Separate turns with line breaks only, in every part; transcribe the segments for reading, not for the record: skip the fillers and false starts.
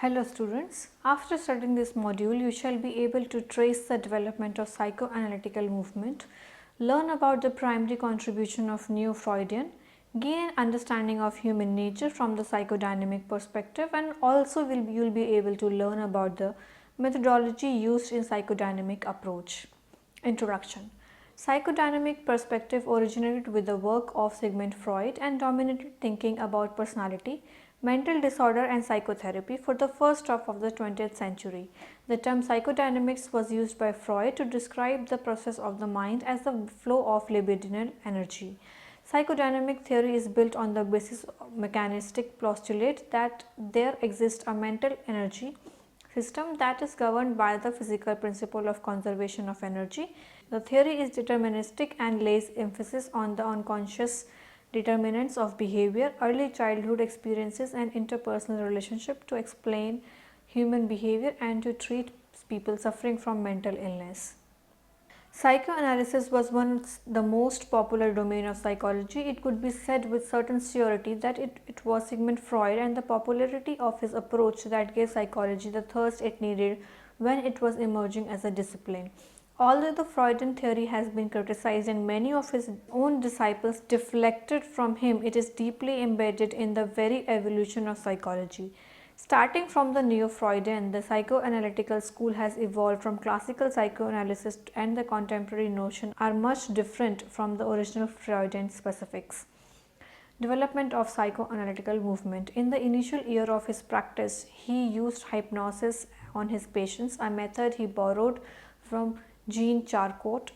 Hello students, after studying this module, you shall be able to trace the development of psychoanalytical movement, learn about the primary contribution of Neo-Freudian, gain an understanding of human nature from the psychodynamic perspective, and also you will be able to learn about the methodology used in psychodynamic approach. Introduction. Psychodynamic perspective originated with the work of Sigmund Freud and dominated thinking about personality, mental disorder and psychotherapy for the first half of the 20th century. The term psychodynamics was used by Freud to describe the process of the mind as the flow of libidinal energy. Psychodynamic theory is built on the basis of mechanistic postulate that there exists a mental energy system that is governed by the physical principle of conservation of energy. The theory is deterministic and lays emphasis on the unconscious determinants of behavior, early childhood experiences and interpersonal relationship to explain human behavior and to treat people suffering from mental illness. Psychoanalysis was once the most popular domain of psychology. It could be said with certain surety that it was Sigmund Freud and the popularity of his approach that gave psychology the thrust it needed when it was emerging as a discipline. Although the Freudian theory has been criticized and many of his own disciples deflected from him, it is deeply embedded in the very evolution of psychology. Starting from the Neo-Freudian, the psychoanalytical school has evolved from classical psychoanalysis, and the contemporary notion are much different from the original Freudian specifics. Development of psychoanalytical movement. In the initial year of his practice, he used hypnosis on his patients, a method he borrowed from Jean Charcot.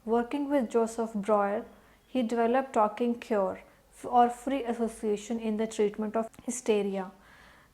Working with Joseph Breuer, he developed talking cure or free association in the treatment of hysteria.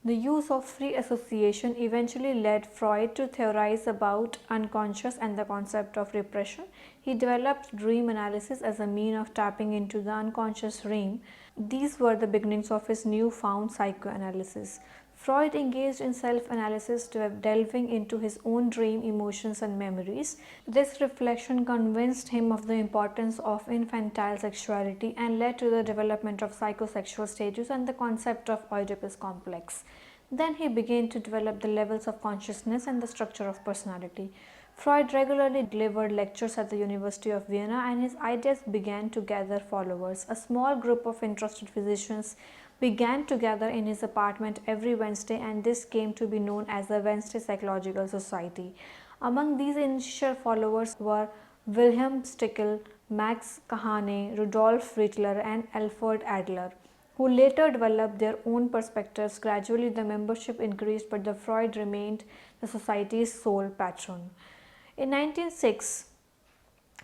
The use of free association eventually led Freud to theorize about unconscious and the concept of repression. He developed dream analysis as a means of tapping into the unconscious realm. These were the beginnings of his newfound psychoanalysis. Freud engaged in self-analysis, delving into his own dream, emotions and memories. This reflection convinced him of the importance of infantile sexuality and led to the development of psychosexual status and the concept of Oedipus complex. Then he began to develop the levels of consciousness and the structure of personality. Freud regularly delivered lectures at the University of Vienna and his ideas began to gather followers. A small group of interested physicians began to gather in his apartment every Wednesday, and this came to be known as the Wednesday Psychological Society. Among these initial followers were Wilhelm Stickel, Max Kahane, Rudolf Rittler and Alfred Adler, who later developed their own perspectives. Gradually the membership increased, but the Freud remained the society's sole patron. In 1906,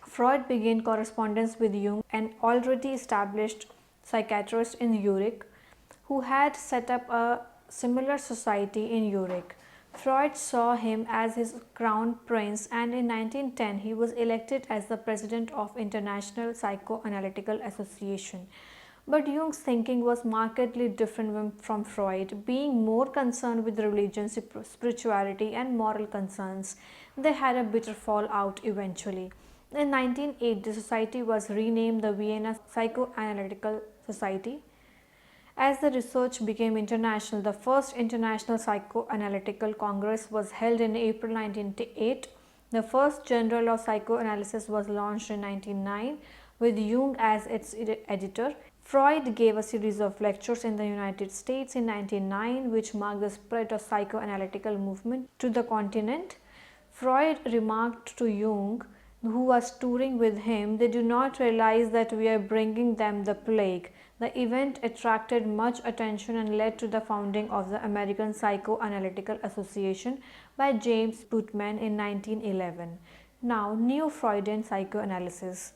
Freud began correspondence with Jung, an already established psychiatrist in Erich, who had set up a similar society in Erich. Freud saw him as his crown prince, and in 1910 he was elected as the president of International Psychoanalytical Association. But Jung's thinking was markedly different from Freud, being more concerned with religion, spirituality and moral concerns. They had a bitter fallout eventually. In 1908, the society was renamed the Vienna Psychoanalytical Society. As the research became international, the first International Psychoanalytical Congress was held in April 1908. The first Journal of Psychoanalysis was launched in 1909 with Jung as its editor. Freud gave a series of lectures in the United States in 1909, which marked the spread of psychoanalytical movement to the continent. Freud remarked to Jung, who was touring with him, "They do not realize that we are bringing them the plague." The event attracted much attention and led to the founding of the American Psychoanalytical Association by James Putman in 1911. Now, Neo-Freudian psychoanalysis.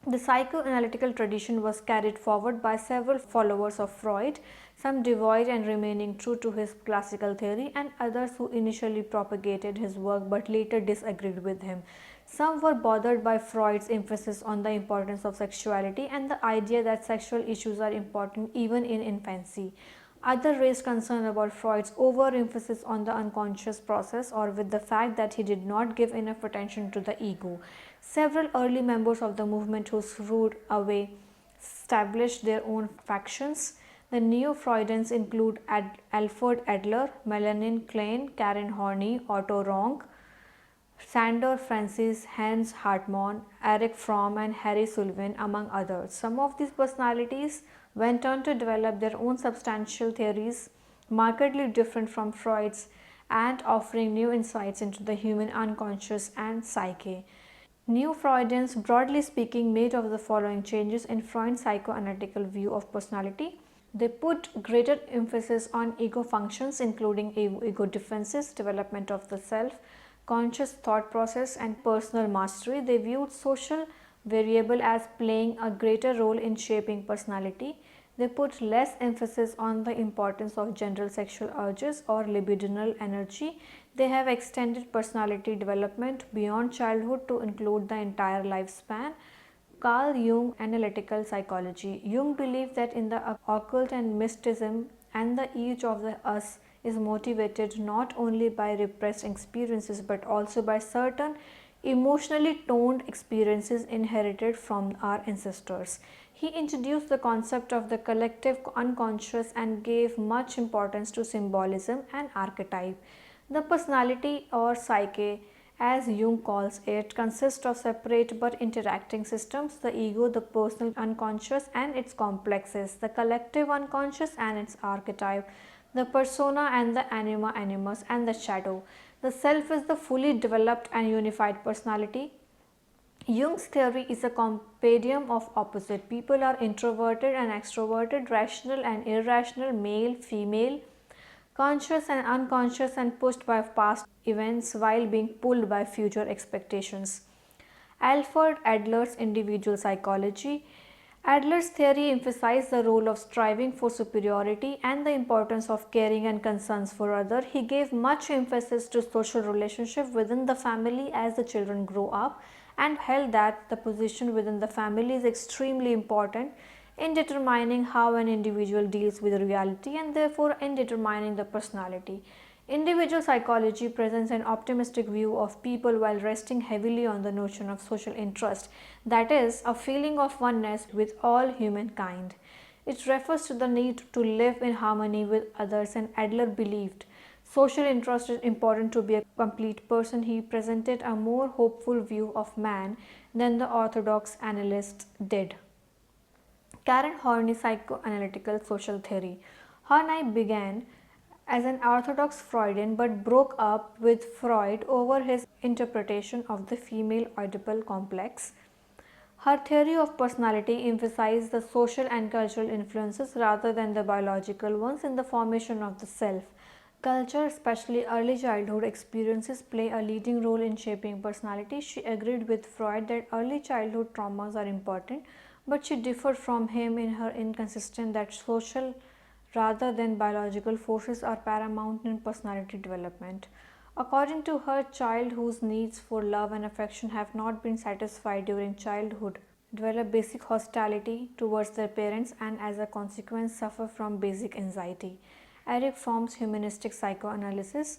The psychoanalytical tradition was carried forward by several followers of Freud, some devoid and remaining true to his classical theory, and others who initially propagated his work but later disagreed with him. Some were bothered by Freud's emphasis on the importance of sexuality and the idea that sexual issues are important even in infancy. Others raised concern about Freud's overemphasis on the unconscious process, or with the fact that he did not give enough attention to the ego. Several early members of the movement who shrewd away established their own factions. The The Neo-Freudians include Alfred Adler, Melaine, Klein, Karen Horney, Otto Rank, Sandor Francis, Heinz, Hartmann, Erich, Fromm, and Harry Sullivan, among others. Some of these personalities went on to develop their own substantial theories, markedly different from Freud's, and offering new insights into the human unconscious and psyche. Neo-Freudians, broadly speaking, made of the following changes in Freud's psychoanalytical view of personality. They put greater emphasis on ego functions, including ego defenses, development of the self, conscious thought process, and personal mastery. They viewed social variable as playing a greater role in shaping personality. They put less emphasis on the importance of general sexual urges or libidinal energy. They have extended personality development beyond childhood to include the entire lifespan. Carl Jung, analytical psychology. Jung believed that in the occult and mysticism, and the each of us is motivated not only by repressed experiences but also by certain emotionally toned experiences inherited from our ancestors. He introduced the concept of the collective unconscious and gave much importance to symbolism and archetype. The personality or psyche, as Jung calls it, consists of separate but interacting systems: the ego, the personal unconscious and its complexes, the collective unconscious and its archetype, the persona and the anima animus, and the shadow. The self is the fully developed and unified personality. Jung's theory is a compendium of opposite. People are introverted and extroverted, rational and irrational, male, female, conscious and unconscious, and pushed by past events while being pulled by future expectations. Alfred Adler's individual psychology. Adler's theory emphasized the role of striving for superiority and the importance of caring and concerns for others. He gave much emphasis to social relationship within the family as the children grow up, and held that the position within the family is extremely important in determining how an individual deals with reality and therefore in determining the personality. Individual psychology presents an optimistic view of people while resting heavily on the notion of social interest, that is, a feeling of oneness with all humankind. It refers to the need to live in harmony with others, and Adler believed social interest is important to be a complete person. He presented a more hopeful view of man than the orthodox analysts did. Karen Horney, psychoanalytical social theory. Horney began as an orthodox Freudian but broke up with Freud over his interpretation of the female Oedipal complex. Her theory of personality emphasized the social and cultural influences rather than the biological ones in the formation of the self. Culture, especially early childhood experiences, play a leading role in shaping personality. She agreed with Freud that early childhood traumas are important, but she differed from him in her inconsistent that social rather than biological forces are paramount in personality development. According to her, child whose needs for love and affection have not been satisfied during childhood develop basic hostility towards their parents and as a consequence suffer from basic anxiety. Erich Fromm's Humanistic Psychoanalysis.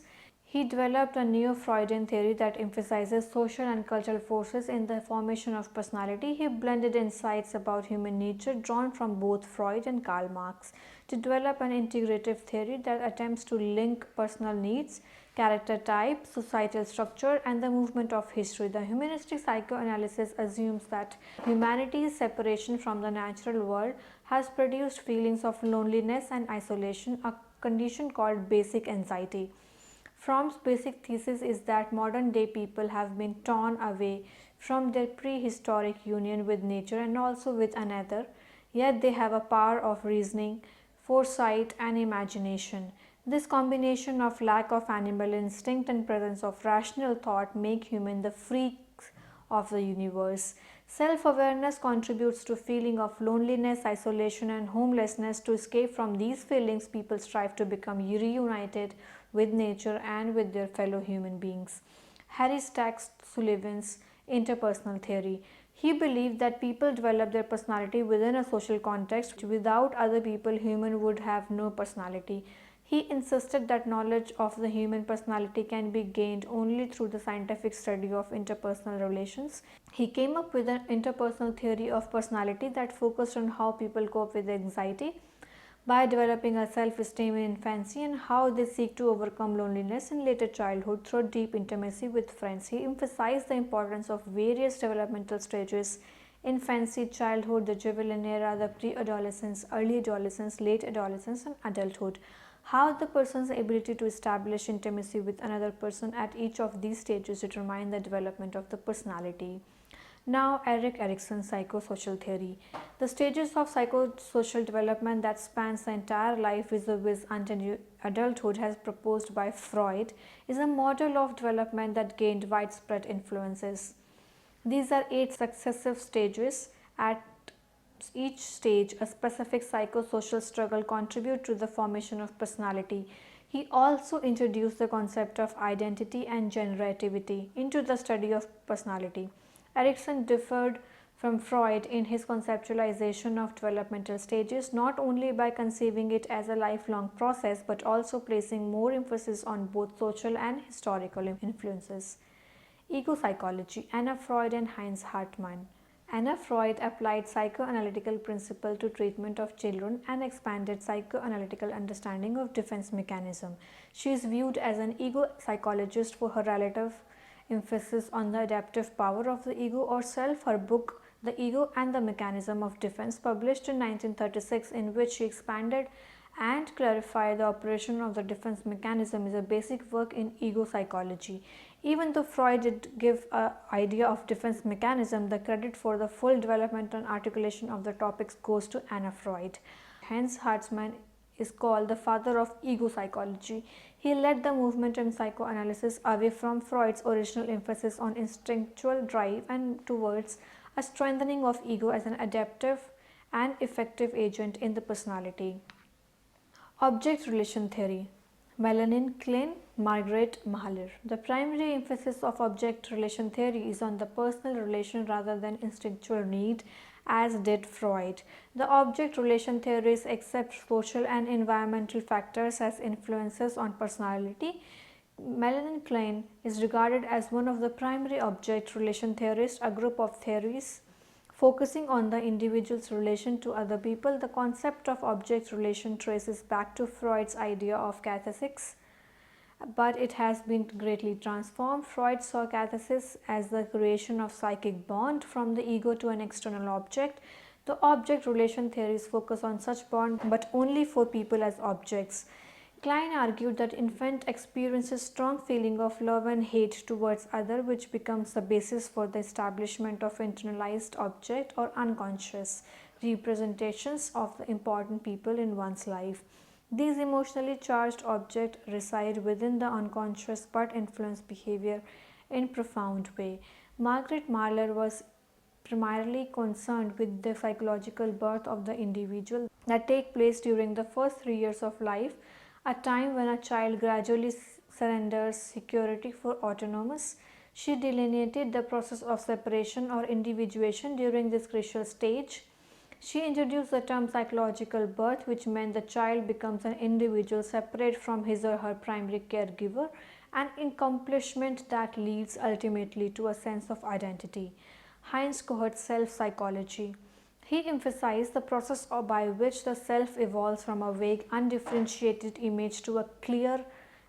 He developed a Neo-Freudian theory that emphasizes social and cultural forces in the formation of personality. He blended insights about human nature drawn from both Freud and Karl Marx to develop an integrative theory that attempts to link personal needs, character type, societal structure, and the movement of history. The humanistic psychoanalysis assumes that humanity's separation from the natural world has produced feelings of loneliness and isolation, a condition called basic anxiety. Fromm's basic thesis is that modern day people have been torn away from their prehistoric union with nature and also with another, yet they have a power of reasoning, foresight, and imagination. This combination of lack of animal instinct and presence of rational thought make human the freaks of the universe. Self-awareness contributes to feeling of loneliness, isolation, and homelessness. To escape from these feelings, people strive to become reunited with nature and with their fellow human beings. Harry Stack's Sullivan's interpersonal theory. He believed that people develop their personality within a social context. Without other people, human would have no personality. He insisted that knowledge of the human personality can be gained only through the scientific study of interpersonal relations. He came up with an interpersonal theory of personality that focused on how people cope with anxiety. by developing a self-esteem in infancy and how they seek to overcome loneliness in later childhood through deep intimacy with friends. He emphasized the importance of various developmental stages: infancy, childhood, the juvenile era, the pre-adolescence, early adolescence, late adolescence, and adulthood. How the person's ability to establish intimacy with another person at each of these stages determine the development of the personality. Now, Erikson's psychosocial theory. The stages of psychosocial development that spans the entire life vis-a-vis until adulthood, as proposed by Freud, is a model of development that gained widespread influences. These are 8 successive stages. At each stage, a specific psychosocial struggle contributes to the formation of personality. He also introduced the concept of identity and generativity into the study of personality. Erikson differed from Freud in his conceptualization of developmental stages, not only by conceiving it as a lifelong process but also placing more emphasis on both social and historical influences. Ego psychology, Anna Freud and Heinz Hartmann. Anna Freud applied psychoanalytical principle to treatment of children and expanded psychoanalytical understanding of defense mechanism. She is viewed as an ego psychologist for her relative emphasis on the adaptive power of the ego or self. Her book, The Ego and the Mechanism of Defense, published in 1936, in which she expanded and clarified the operation of the defense mechanism, is a basic work in ego psychology. Even though Freud did give an idea of defense mechanism, the credit for the full development and articulation of the topics goes to Anna Freud. Hence, Hartmann is called the father of ego psychology. He led the movement in psychoanalysis away from Freud's original emphasis on instinctual drive and towards a strengthening of ego as an adaptive and effective agent in the personality. Object relation theory. Melaine, Klein, Margaret, Mahler. The primary emphasis of object relation theory is on the personal relation rather than instinctual need, as did Freud. The object relation theories accept social and environmental factors as influences on personality. Melaine Klein is regarded as one of the primary object relation theorists, a group of theories focusing on the individual's relation to other people. The concept of object relation traces back to Freud's idea of catharsis, but it has been greatly transformed. Freud saw catharsis as the creation of psychic bond from the ego to an external object. The object relation theories focus on such bond, but only for people as objects. Klein argued that infant experiences strong feeling of love and hate towards other, which becomes the basis for the establishment of internalized object or unconscious representations of the important people in one's life. These emotionally charged objects reside within the unconscious but influence behavior in profound way. Margaret Mahler was primarily concerned with the psychological birth of the individual that take place during the first 3 years of life, a time when a child gradually surrenders security for autonomous. She delineated the process of separation or individuation during this crucial stage. She introduced the term psychological birth, which meant the child becomes an individual separate from his or her primary caregiver, an accomplishment that leads ultimately to a sense of identity. Heinz cohort self-psychology. He emphasized the process by which the self evolves from a vague, undifferentiated image to a clear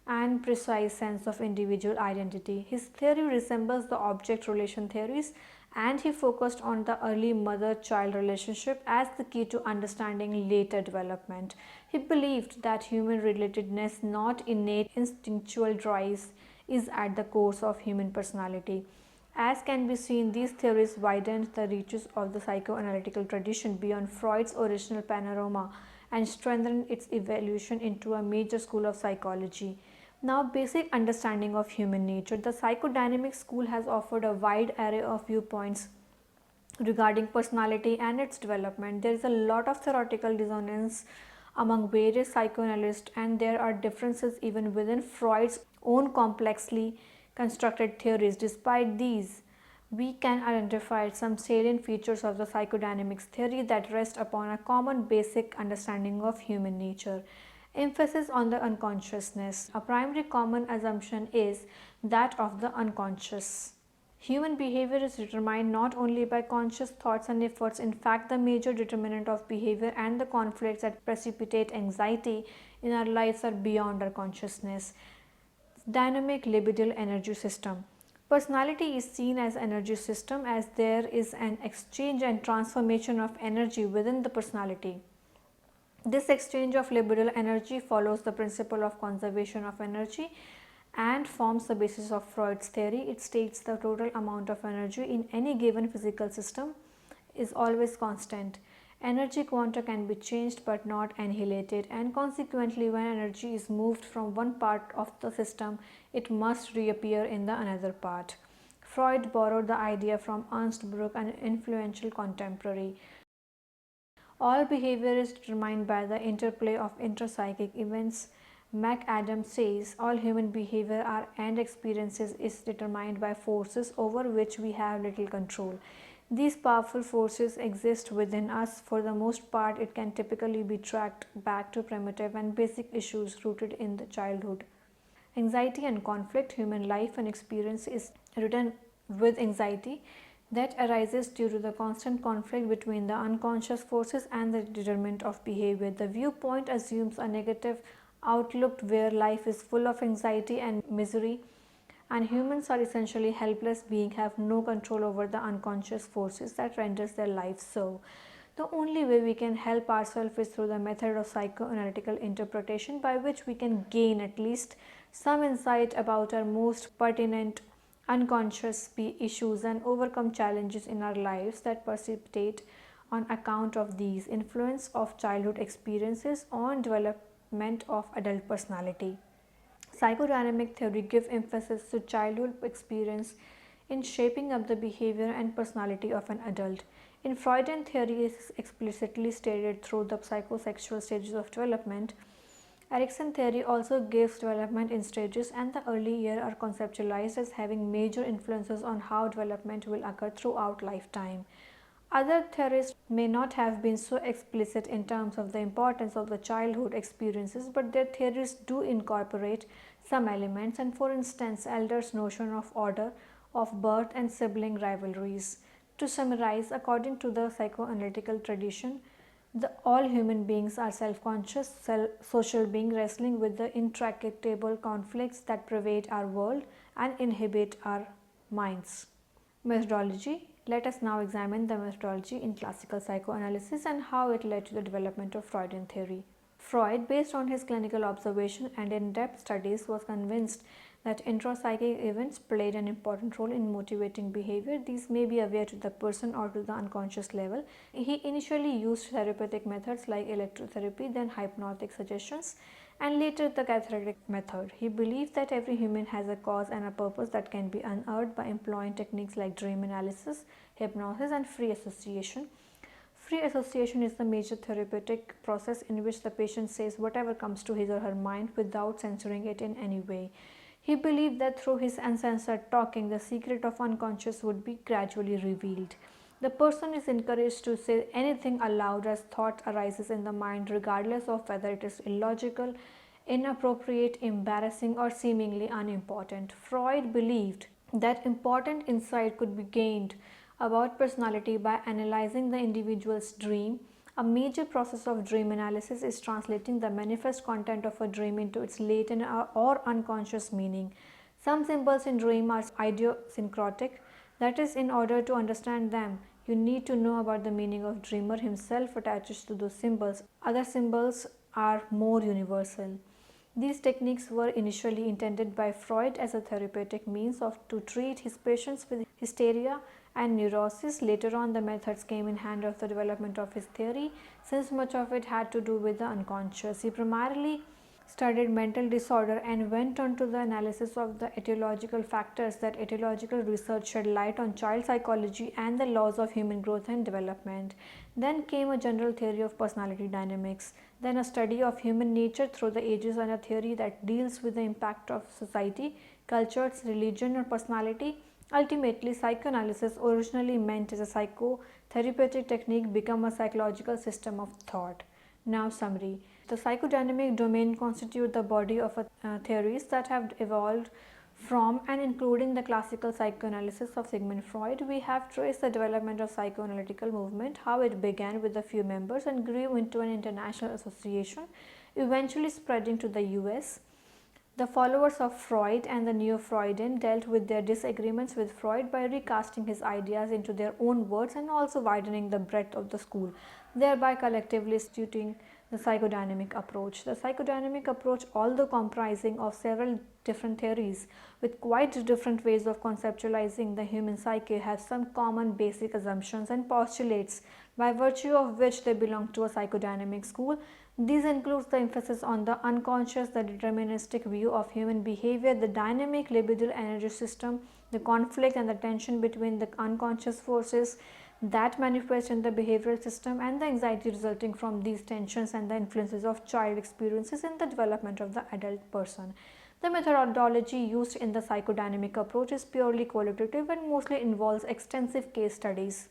and precise sense of individual identity. His theory resembles the object relation theories, and he focused on the early mother-child relationship as the key to understanding later development. He believed that human relatedness, not innate instinctual drives, is at the core of human personality. As can be seen, these theories widened the reaches of the psychoanalytical tradition beyond Freud's original panorama and strengthened its evolution into a major school of psychology. Now, basic understanding of human nature. The psychodynamic school has offered a wide array of viewpoints regarding personality and its development. There is a lot of theoretical dissonance among various psychoanalysts, and there are differences even within Freud's own complexly constructed theories. Despite these, we can identify some salient features of the psychodynamics theory that rest upon a common basic understanding of human nature. Emphasis on the unconsciousness. A primary common assumption is that of the unconscious. Human behavior is determined not only by conscious thoughts and efforts. In fact, the major determinant of behavior and the conflicts that precipitate anxiety in our lives are beyond our consciousness. Dynamic libidinal energy system. Personality is seen as energy system as there is an exchange and transformation of energy within the personality. This exchange of libidinal energy follows the principle of conservation of energy and forms the basis of Freud's theory. It states the total amount of energy in any given physical system is always constant. Energy quanta can be changed but not annihilated, and consequently when energy is moved from one part of the system, it must reappear in the another part. Freud borrowed the idea from Ernst Bruck, an influential contemporary. All behavior is determined by the interplay of intrapsychic events. McAdams says all human behavior and experiences is determined by forces over which we have little control. These powerful forces exist within us. For the most part, it can typically be tracked back to primitive and basic issues rooted in the childhood. Anxiety and conflict. Human life and experience is written with anxiety that arises due to the constant conflict between the unconscious forces and the determinant of behavior. The viewpoint assumes a negative outlook where life is full of anxiety and misery, and humans are essentially helpless beings, have no control over the unconscious forces that renders their lives so. The only way we can help ourselves is through the method of psychoanalytical interpretation, by which we can gain at least some insight about our most pertinent unconscious issues and overcome challenges in our lives that precipitate on account of these influence of childhood experiences on development of adult personality. Psychodynamic theory gives emphasis to childhood experience in shaping up the behavior and personality of an adult. In Freudian theory, it is explicitly stated through the psychosexual stages of development. Erikson theory also gives development in stages, and the early years are conceptualized as having major influences on how development will occur throughout lifetime. Other theorists may not have been so explicit in terms of the importance of the childhood experiences, but their theories do incorporate some elements, and for instance, Adler's notion of order of birth and sibling rivalries. To summarize, according to the psychoanalytical tradition, all human beings are self-conscious, social beings wrestling with the intractable conflicts that pervade our world and inhibit our minds. Methodology. Let us now examine the methodology in classical psychoanalysis and how it led to the development of Freudian theory. Freud, based on his clinical observation and in-depth studies, was convinced that intrapsychic events played an important role in motivating behavior. These may be aware to the person or to the unconscious level. He initially used therapeutic methods like electrotherapy, then hypnotic suggestions, and later the cathartic method. He believed that every human has a cause and a purpose that can be unearthed by employing techniques like dream analysis, hypnosis, and free association. Free association is the major therapeutic process in which the patient says whatever comes to his or her mind without censoring it in any way. He believed that through his uncensored talking, the secret of unconscious would be gradually revealed. The person is encouraged to say anything aloud as thought arises in the mind, regardless of whether it is illogical, inappropriate, embarrassing, or seemingly unimportant. Freud believed that important insight could be gained about personality by analyzing the individual's dream. A major process of dream analysis is translating the manifest content of a dream into its latent or unconscious meaning. Some symbols in dream are idiosyncratic, that is, in order to understand them, you need to know about the meaning of dreamer himself attaches to those symbols. Other symbols are more universal. These techniques were initially intended by Freud as a therapeutic means to treat his patients with hysteria and neurosis. Later on, the methods came in hand of the development of his theory, since much of it had to do with the unconscious. He primarily studied mental disorder and went on to the analysis of the etiological factors. That etiological research shed light on child psychology and the laws of human growth and development. Then came a general theory of personality dynamics, then a study of human nature through the ages, and a theory that deals with the impact of society, cultures, religion, or personality. Ultimately, psychoanalysis, originally meant as a psychotherapeutic technique, became a psychological system of thought. Now, summary. The psychodynamic domain constitutes the body of theories that have evolved From and including the classical psychoanalysis of Sigmund Freud, we have traced the development of psychoanalytical movement, how it began with a few members and grew into an international association, eventually spreading to the US. The followers of Freud and the Neo-Freudian dealt with their disagreements with Freud by recasting his ideas into their own words and also widening the breadth of the school, thereby collectively instituting the psychodynamic approach. The psychodynamic approach, although comprising of several different theories with quite different ways of conceptualizing the human psyche, has some common basic assumptions and postulates by virtue of which they belong to a psychodynamic school. These includes the emphasis on the unconscious, the deterministic view of human behavior, the dynamic libidinal energy system, the conflict and the tension between the unconscious forces that manifest in the behavioral system, and the anxiety resulting from these tensions and the influences of child experiences in the development of the adult person. The methodology used in the psychodynamic approach is purely qualitative and mostly involves extensive case studies.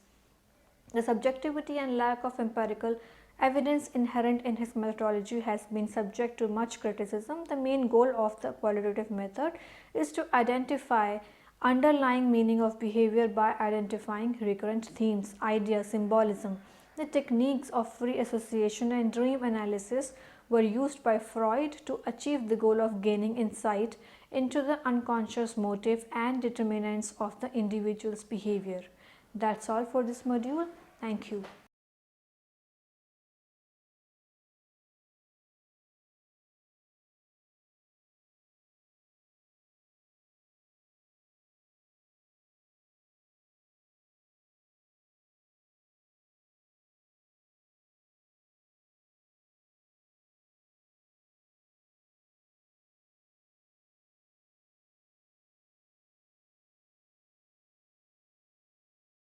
The subjectivity and lack of empirical evidence inherent in his methodology has been subject to much criticism. The main goal of the qualitative method is to identify underlying meaning of behavior by identifying recurrent themes, ideas, symbolism. The techniques of free association and dream analysis were used by Freud to achieve the goal of gaining insight into the unconscious motive and determinants of the individual's behavior. That's all for this module. Thank you.